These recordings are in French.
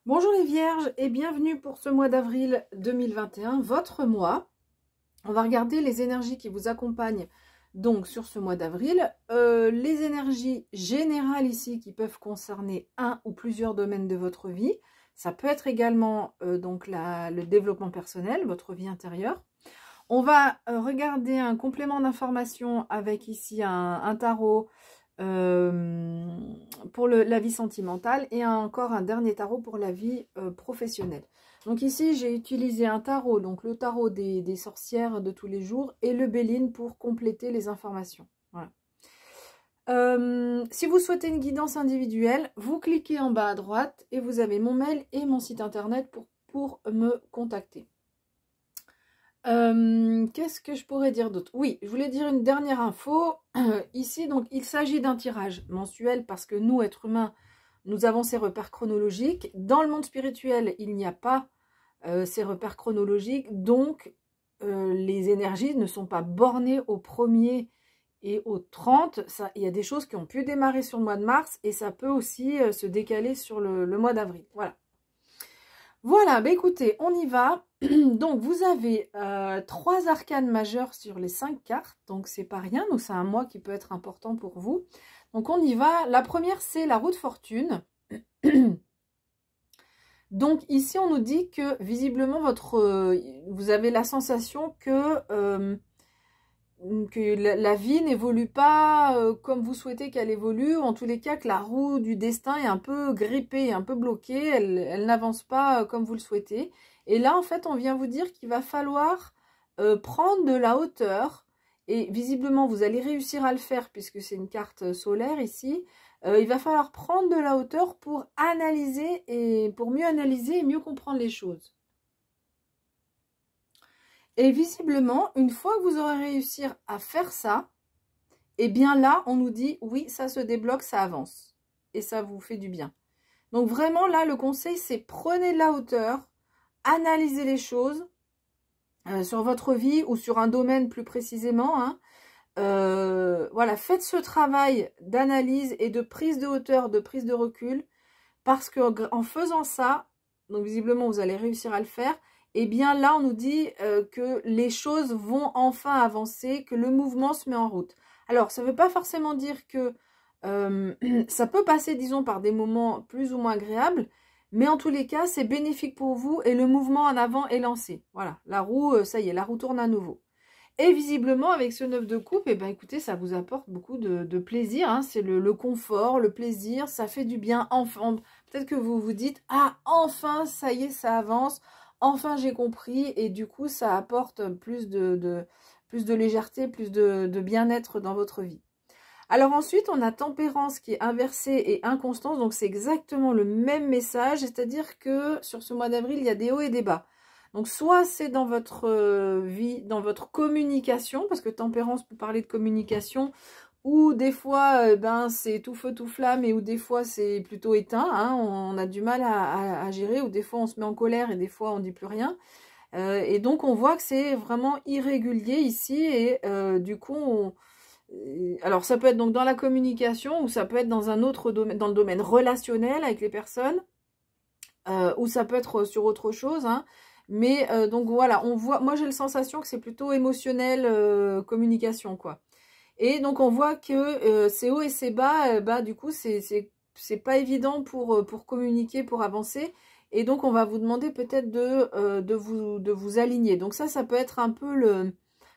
Bonjour les vierges et bienvenue pour ce mois d'avril 2021, votre mois. On va regarder les énergies qui vous accompagnent donc sur ce mois d'avril. Les énergies générales ici qui peuvent concerner un ou plusieurs domaines de votre vie. Ça peut être également donc le développement personnel, votre vie intérieure. On va regarder un complément d'information avec ici un tarot pour la vie sentimentale et encore un dernier tarot pour la vie professionnelle. Donc ici j'ai utilisé un tarot, donc le tarot des sorcières de tous les jours et le Béline pour compléter les informations. Voilà. Si vous souhaitez une guidance individuelle, vous cliquez en bas à droite et vous avez mon mail et mon site internet pour me contacter. Qu'est-ce que je pourrais dire d'autre? Oui, je voulais dire une dernière info. Ici, donc, il s'agit d'un tirage mensuel parce que nous, êtres humains, nous avons ces repères chronologiques. Dans le monde spirituel, il n'y a pas ces repères chronologiques. Donc, les énergies ne sont pas bornées au 1er et au 30. Il y a des choses qui ont pu démarrer sur le mois de mars et ça peut aussi se décaler sur le mois d'avril. Voilà. Voilà, bah écoutez, on y va. Donc, vous avez 3 arcanes majeures sur les 5 cartes. Donc, c'est pas rien. Donc, c'est un mois qui peut être important pour vous. Donc, on y va. La première, c'est la roue de fortune. Donc, ici, on nous dit que, visiblement, vous avez la sensation que la vie n'évolue pas comme vous souhaitez qu'elle évolue, ou en tous les cas que la roue du destin est un peu grippée, un peu bloquée, elle n'avance pas comme vous le souhaitez. Et là, en fait, on vient vous dire qu'il va falloir prendre de la hauteur, et visiblement, vous allez réussir à le faire, puisque c'est une carte solaire ici. Il va falloir prendre de la hauteur pour analyser, et pour mieux analyser et mieux comprendre les choses. Et visiblement, une fois que vous aurez réussi à faire ça, et bien là, on nous dit, oui, ça se débloque, ça avance. Et ça vous fait du bien. Donc vraiment, là, le conseil, c'est prenez de la hauteur, analysez les choses sur votre vie ou sur un domaine plus précisément. Hein. Voilà, faites ce travail d'analyse et de prise de hauteur, de prise de recul, parce qu'en faisant ça, donc visiblement, vous allez réussir à le faire. Et bien là, on nous dit que les choses vont enfin avancer, que le mouvement se met en route. Alors, ça ne veut pas forcément dire que ça peut passer, disons, par des moments plus ou moins agréables, mais en tous les cas, c'est bénéfique pour vous et le mouvement en avant est lancé. Voilà, la roue, ça y est, la roue tourne à nouveau. Et visiblement, avec ce 9 de coupe, eh ben, écoutez, ça vous apporte beaucoup de plaisir. Hein. C'est le confort, le plaisir, ça fait du bien. Enfin, peut-être que vous vous dites, ah, enfin, ça y est, ça avance. Enfin, j'ai compris. Et du coup, ça apporte plus de légèreté, plus de bien-être dans votre vie. Alors ensuite, on a tempérance qui est inversée et inconstance. Donc, c'est exactement le même message. C'est-à-dire que sur ce mois d'avril, il y a des hauts et des bas. Donc, soit c'est dans votre vie, dans votre communication, parce que tempérance peut parler de communication, ou des fois, c'est tout feu, tout flamme, et ou des fois, c'est plutôt éteint. Hein, on a du mal à gérer, ou des fois, on se met en colère, et des fois, on ne dit plus rien. Et donc, on voit que c'est vraiment irrégulier ici, et du coup, alors, ça peut être donc dans la communication, ou ça peut être dans un autre domaine, dans le domaine relationnel avec les personnes, ou ça peut être sur autre chose, hein. Mais donc voilà, on voit, moi j'ai la sensation que c'est plutôt émotionnel, communication, quoi. Et donc on voit que c'est haut et c'est bas, du coup c'est pas évident pour communiquer, pour avancer. Et donc on va vous demander peut-être de vous aligner. Donc ça peut être un peu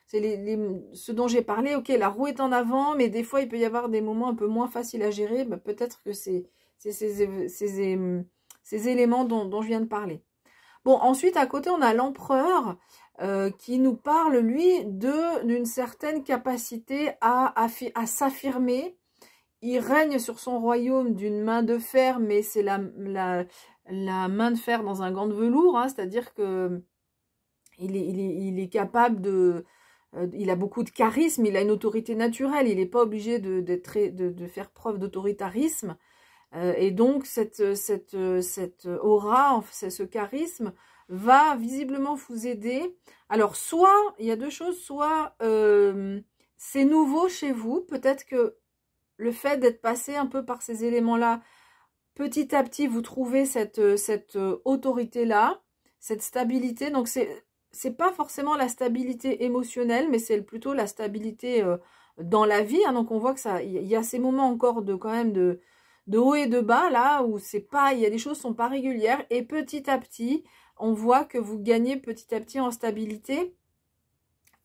c'est ce dont j'ai parlé. Ok, la roue est en avant, mais des fois il peut y avoir des moments un peu moins faciles à gérer. Peut-être que c'est ces éléments dont je viens de parler. Bon, ensuite, à côté, on a l'empereur qui nous parle, lui, d'une certaine capacité à s'affirmer. Il règne sur son royaume d'une main de fer, mais c'est la main de fer dans un gant de velours, hein, c'est-à-dire que il est capable il a beaucoup de charisme, il a une autorité naturelle, il n'est pas obligé de faire preuve d'autoritarisme. Et donc, cette aura, ce charisme, va visiblement vous aider. Alors, soit, il y a deux choses, soit c'est nouveau chez vous, peut-être que le fait d'être passé un peu par ces éléments-là petit à petit, vous trouvez cette autorité-là, cette stabilité. Donc, c'est pas forcément la stabilité émotionnelle, mais c'est plutôt la stabilité dans la vie. Hein. Donc, on voit que il y a ces moments encore quand même de haut et de bas, là, où il y a des choses qui sont pas régulières. Et petit à petit, on voit que vous gagnez petit à petit en stabilité.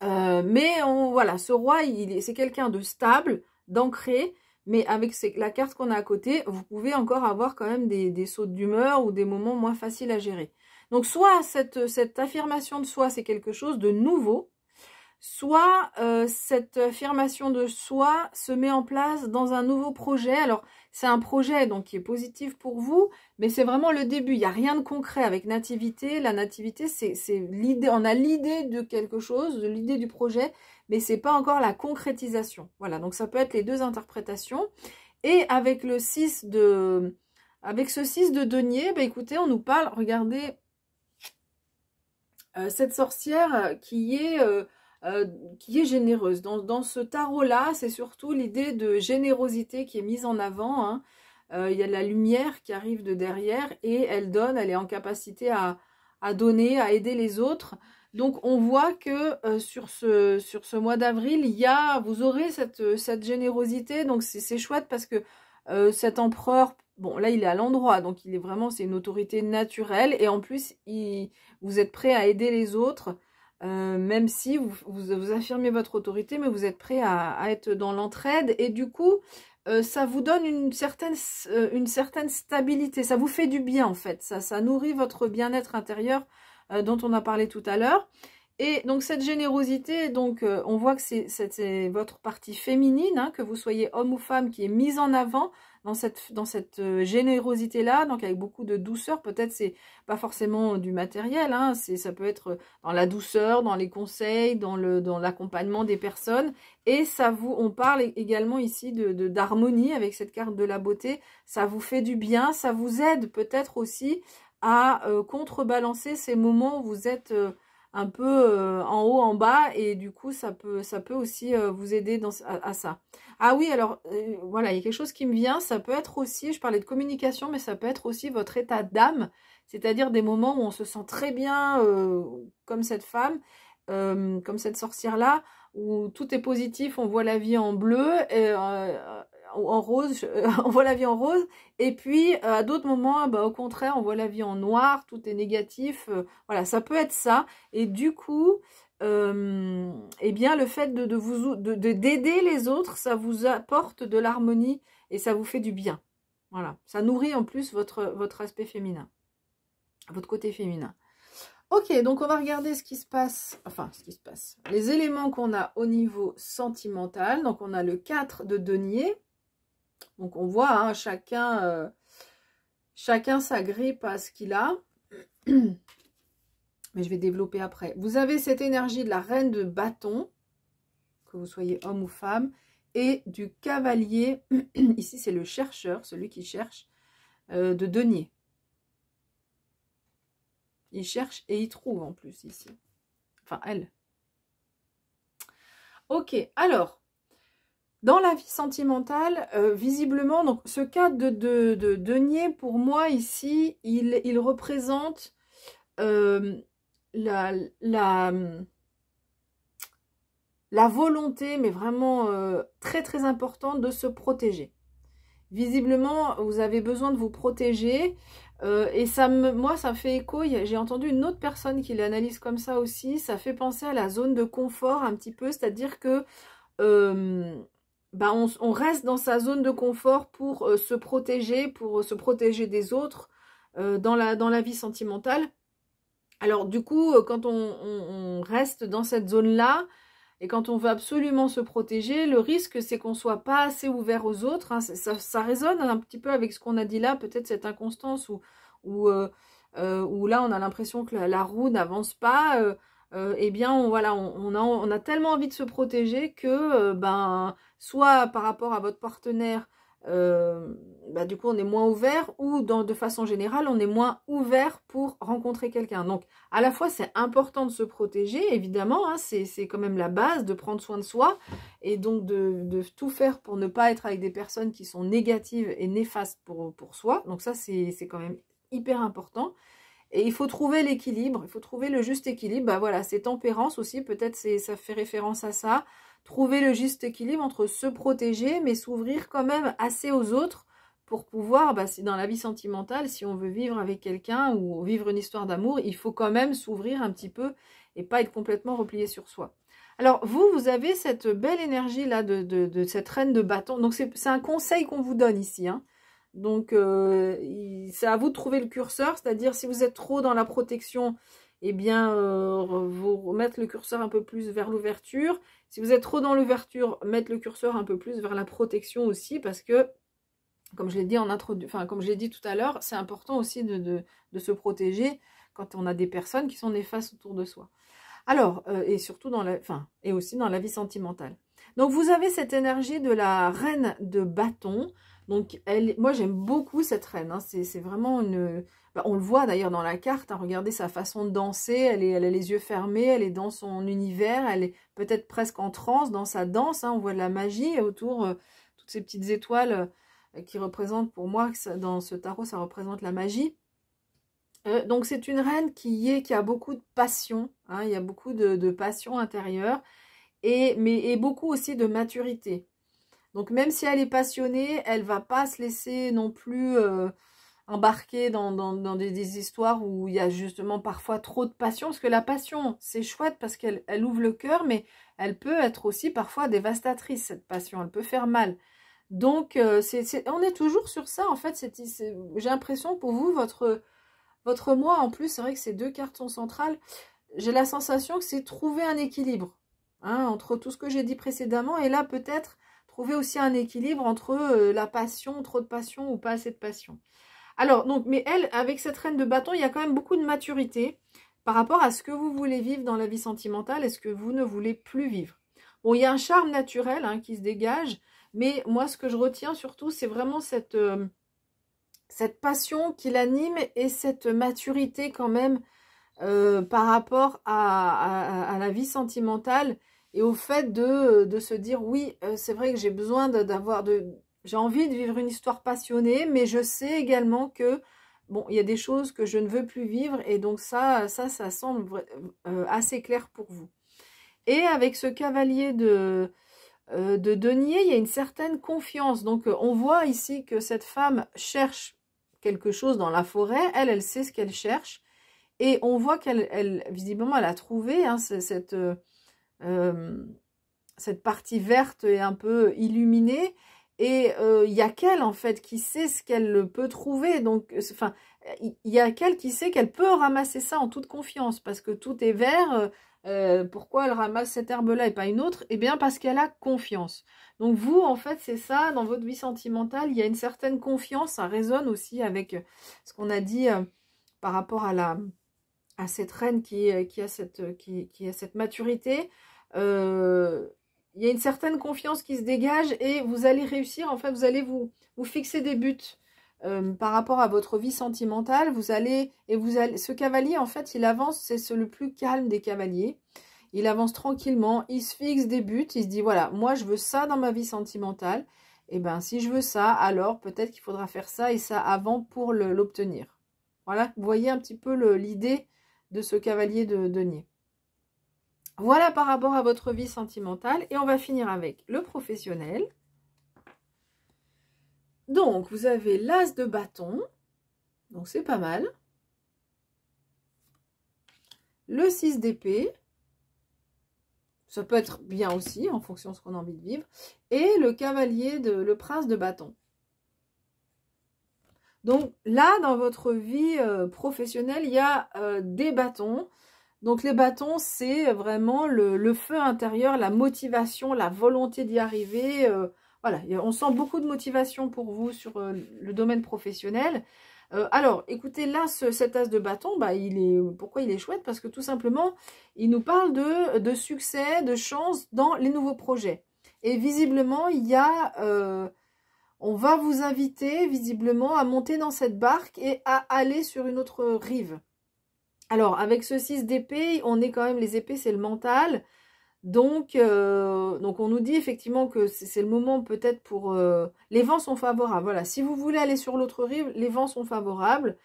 Mais voilà, ce roi, c'est quelqu'un de stable, d'ancré, mais avec la carte qu'on a à côté, vous pouvez encore avoir quand même des sautes d'humeur ou des moments moins faciles à gérer. Donc soit cette affirmation de soi, c'est quelque chose de nouveau, soit cette affirmation de soi se met en place dans un nouveau projet. Alors, c'est un projet donc qui est positif pour vous, mais c'est vraiment le début. Il n'y a rien de concret avec nativité. La nativité, c'est l'idée. On a l'idée de quelque chose, de l'idée du projet, mais c'est pas encore la concrétisation. Voilà, donc ça peut être les deux interprétations. Et avec ce 6 de denier, bah écoutez, on nous parle, regardez, cette sorcière qui est généreuse. Dans ce tarot-là, c'est surtout l'idée de générosité qui est mise en avant. Hein. Il y a la lumière qui arrive de derrière et elle donne, elle est en capacité à donner, à aider les autres. Donc, on voit que sur ce mois d'avril, vous aurez cette générosité. Donc, c'est chouette parce que cet empereur, bon, là, il est à l'endroit. Donc, c'est une autorité naturelle. Et en plus, vous êtes prêt à aider les autres. Même si vous affirmez votre autorité, mais vous êtes prêt à être dans l'entraide. Et du coup, ça vous donne une certaine stabilité. Ça vous fait du bien, en fait. Ça nourrit votre bien-être intérieur dont on a parlé tout à l'heure. Et donc, cette générosité, donc, on voit que c'est votre partie féminine, hein, que vous soyez homme ou femme, qui est mise en avant dans cette générosité-là, donc avec beaucoup de douceur. Peut-être c'est pas forcément du matériel, hein, ça peut être dans la douceur, dans les conseils, dans l'accompagnement des personnes. Et on parle également ici d'harmonie avec cette carte de la beauté. Ça vous fait du bien, ça vous aide peut-être aussi à contrebalancer ces moments où vous êtes un peu en haut, en bas, et du coup, ça peut aussi vous aider à ça. Ah oui, alors, voilà, il y a quelque chose qui me vient, ça peut être aussi, je parlais de communication, mais ça peut être aussi votre état d'âme, c'est-à-dire des moments où on se sent très bien, comme cette femme, comme cette sorcière-là, où tout est positif, on voit la vie en bleu, en rose, on voit la vie en rose, et puis à d'autres moments, bah, au contraire, on voit la vie en noir, tout est négatif, voilà, ça peut être ça, et du coup, eh bien, le fait d'aider les autres, ça vous apporte de l'harmonie, et ça vous fait du bien, voilà, ça nourrit en plus votre aspect féminin, votre côté féminin. Ok, donc on va regarder ce qui se passe, les éléments qu'on a au niveau sentimental. Donc on a le 4 de denier. Donc on voit, hein, chacun s'agrippe à ce qu'il a. Mais je vais développer après. Vous avez cette énergie de la reine de bâton, que vous soyez homme ou femme, et du cavalier, ici c'est le chercheur, celui qui cherche, de denier. Il cherche et il trouve en plus ici. Enfin, elle. Ok, alors, dans la vie sentimentale, visiblement, donc ce cadre de denier, pour moi, ici, il représente la volonté, mais vraiment très très importante, de se protéger. Visiblement, vous avez besoin de vous protéger. Et moi, ça me fait écho. J'ai entendu une autre personne qui l'analyse comme ça aussi. Ça fait penser à la zone de confort un petit peu. C'est-à-dire que on reste dans sa zone de confort pour se protéger des autres dans la vie sentimentale. Alors du coup, quand on reste dans cette zone-là, et quand on veut absolument se protéger, le risque, c'est qu'on ne soit pas assez ouvert aux autres. Hein. Ça résonne un petit peu avec ce qu'on a dit là, peut-être cette inconstance où là, on a l'impression que la roue n'avance pas. Eh bien, on a tellement envie de se protéger que, soit par rapport à votre partenaire, du coup on est moins ouvert, ou de façon générale on est moins ouvert pour rencontrer quelqu'un. Donc à la fois c'est important de se protéger, évidemment, hein, c'est quand même la base de prendre soin de soi, et donc de tout faire pour ne pas être avec des personnes qui sont négatives et néfastes pour soi. Donc ça c'est quand même hyper important. Et il faut trouver l'équilibre, il faut trouver le juste équilibre. Bah voilà, c'est tempérance aussi, peut-être ça fait référence à ça. Trouver le juste équilibre entre se protéger, mais s'ouvrir quand même assez aux autres pour pouvoir, si dans la vie sentimentale, si on veut vivre avec quelqu'un ou vivre une histoire d'amour, il faut quand même s'ouvrir un petit peu et pas être complètement replié sur soi. Alors vous avez cette belle énergie là de cette reine de bâton. Donc c'est un conseil qu'on vous donne ici, hein. Donc c'est à vous de trouver le curseur, c'est-à-dire si vous êtes trop dans la protection, eh bien vous remettre le curseur un peu plus vers l'ouverture. Si vous êtes trop dans l'ouverture, mettre le curseur un peu plus vers la protection aussi, parce que comme je l'ai dit comme je l'ai dit tout à l'heure, c'est important aussi de se protéger quand on a des personnes qui sont néfastes autour de soi. Alors, et surtout et aussi dans la vie sentimentale. Donc vous avez cette énergie de la reine de bâton. Donc moi j'aime beaucoup cette reine, hein. C'est vraiment une... on le voit d'ailleurs dans la carte, hein. Regardez sa façon de danser, elle a les yeux fermés, elle est dans son univers, elle est peut-être presque en transe dans sa danse, hein. On voit de la magie autour, toutes ces petites étoiles qui représentent, pour moi, dans ce tarot, ça représente la magie. Donc c'est une reine qui a beaucoup de passion, hein. Il y a beaucoup de passion intérieure, mais beaucoup aussi de maturité. Donc même si elle est passionnée, elle va pas se laisser non plus embarquer dans des histoires où il y a justement parfois trop de passion. Parce que la passion, c'est chouette parce qu'elle ouvre le cœur, mais elle peut être aussi parfois dévastatrice, cette passion. Elle peut faire mal. Donc on est toujours sur ça, en fait. J'ai l'impression pour vous, votre moi, en plus, c'est vrai que ces deux cartes sont centrales. J'ai la sensation que c'est trouver un équilibre, hein, entre tout ce que j'ai dit précédemment, et là peut-être trouver aussi un équilibre entre la passion, trop de passion ou pas assez de passion. Alors, donc, mais elle, avec cette reine de bâton, il y a quand même beaucoup de maturité par rapport à ce que vous voulez vivre dans la vie sentimentale et ce que vous ne voulez plus vivre. Bon, il y a un charme naturel, hein, qui se dégage, mais moi, ce que je retiens surtout, c'est vraiment cette passion qui l'anime et cette maturité quand même par rapport à la vie sentimentale et au fait de se dire oui, c'est vrai que j'ai besoin j'ai envie de vivre une histoire passionnée, mais je sais également que bon, il y a des choses que je ne veux plus vivre, et donc ça semble assez clair pour vous. Et avec ce cavalier de denier, il y a une certaine confiance. Donc on voit ici que cette femme cherche quelque chose dans la forêt, elle sait ce qu'elle cherche. Et on voit visiblement, elle a trouvé, hein, cette partie verte et un peu illuminée. Et il y a qu'elle, en fait, qui sait ce qu'elle peut trouver. Donc, enfin, il y a qu'elle qui sait qu'elle peut ramasser ça en toute confiance. Parce que tout est vert. Pourquoi elle ramasse cette herbe-là et pas une autre? Eh bien, parce qu'elle a confiance. Donc, vous, en fait, c'est ça, dans votre vie sentimentale, il y a une certaine confiance. Ça résonne aussi avec ce qu'on a dit par rapport à cette reine qui a cette maturité. Il y a une certaine confiance qui se dégage et vous allez réussir. En fait, vous allez vous fixer des buts par rapport à votre vie sentimentale. Ce cavalier, en fait, il avance, c'est le plus calme des cavaliers. Il avance tranquillement, il se fixe des buts, il se dit voilà, moi je veux ça dans ma vie sentimentale. Et bien, si je veux ça, alors peut-être qu'il faudra faire ça et ça avant pour l'obtenir. Voilà, vous voyez un petit peu l'idée de ce cavalier de denier. Voilà par rapport à votre vie sentimentale. Et on va finir avec le professionnel. Donc, vous avez l'as de bâton. Donc, c'est pas mal. Le 6 d'épée. Ça peut être bien aussi, en fonction de ce qu'on a envie de vivre. Et le cavalier, le prince de bâton. Donc, là, dans votre vie professionnelle, il y a des bâtons. Donc les bâtons, c'est vraiment le feu intérieur, la motivation, la volonté d'y arriver. Voilà, on sent beaucoup de motivation pour vous sur le domaine professionnel. Alors, écoutez, là, cet as de bâton, pourquoi il est chouette? Parce que tout simplement, il nous parle de succès, de chance dans les nouveaux projets. Et visiblement, il y a... on va vous inviter visiblement à monter dans cette barque et à aller sur une autre rive. Alors, avec ce 6 d'épée, on est quand même, les épées, c'est le mental. Donc on nous dit effectivement que c'est le moment peut-être pour... les vents sont favorables. Voilà, si vous voulez aller sur l'autre rive, les vents sont favorables.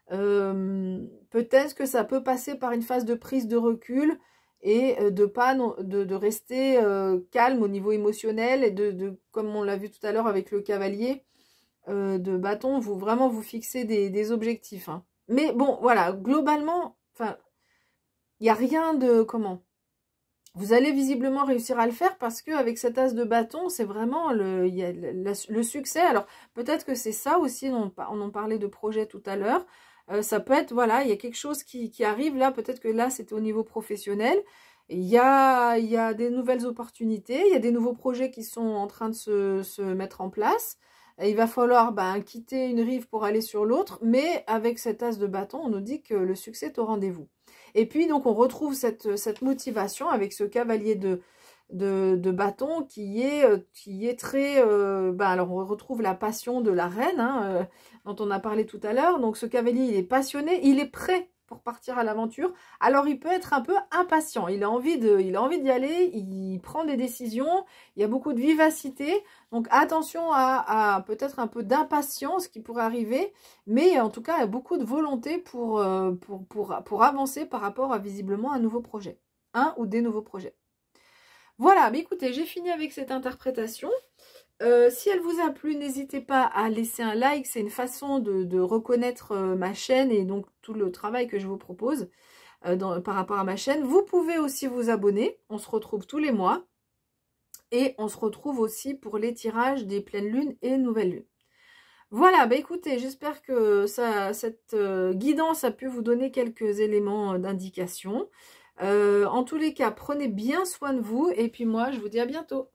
Peut-être que ça peut passer par une phase de prise de recul et de rester calme au niveau émotionnel et comme on l'a vu tout à l'heure avec le cavalier de bâton, vraiment vous fixer des objectifs. Hein. Mais bon, voilà, globalement, enfin, il n'y a rien de... Comment ? Vous allez visiblement réussir à le faire parce qu'avec cet as de bâton, c'est vraiment le succès. Alors, peut-être que c'est ça aussi, on en parlait de projet tout à l'heure. Ça peut être, voilà, il y a quelque chose qui arrive là. Peut-être que là, c'était au niveau professionnel. Il y a des nouvelles opportunités, il y a des nouveaux projets qui sont en train de se mettre en place. Et il va falloir quitter une rive pour aller sur l'autre. Mais avec cet as de bâton, on nous dit que le succès est au rendez-vous. Et puis, donc, on retrouve cette motivation avec ce cavalier de bâton qui est très... alors, on retrouve la passion de la reine, hein, dont on a parlé tout à l'heure. Donc, ce cavalier, il est passionné, il est prêt pour partir à l'aventure. Alors, il peut être un peu impatient. Il a envie d'y aller, il prend des décisions, il y a beaucoup de vivacité. Donc, attention à peut-être un peu d'impatience qui pourrait arriver, mais en tout cas, il y a beaucoup de volonté pour avancer par rapport à visiblement un nouveau projet. Un ou des nouveaux projets. Voilà, mais écoutez, j'ai fini avec cette interprétation. Si elle vous a plu, n'hésitez pas à laisser un like. C'est une façon de reconnaître ma chaîne et donc tout le travail que je vous propose par rapport à ma chaîne. Vous pouvez aussi vous abonner. On se retrouve tous les mois. Et on se retrouve aussi pour les tirages des pleines lunes et nouvelles lunes. Voilà, bah écoutez, j'espère que cette guidance a pu vous donner quelques éléments d'indication. En tous les cas, prenez bien soin de vous. Et puis moi, je vous dis à bientôt.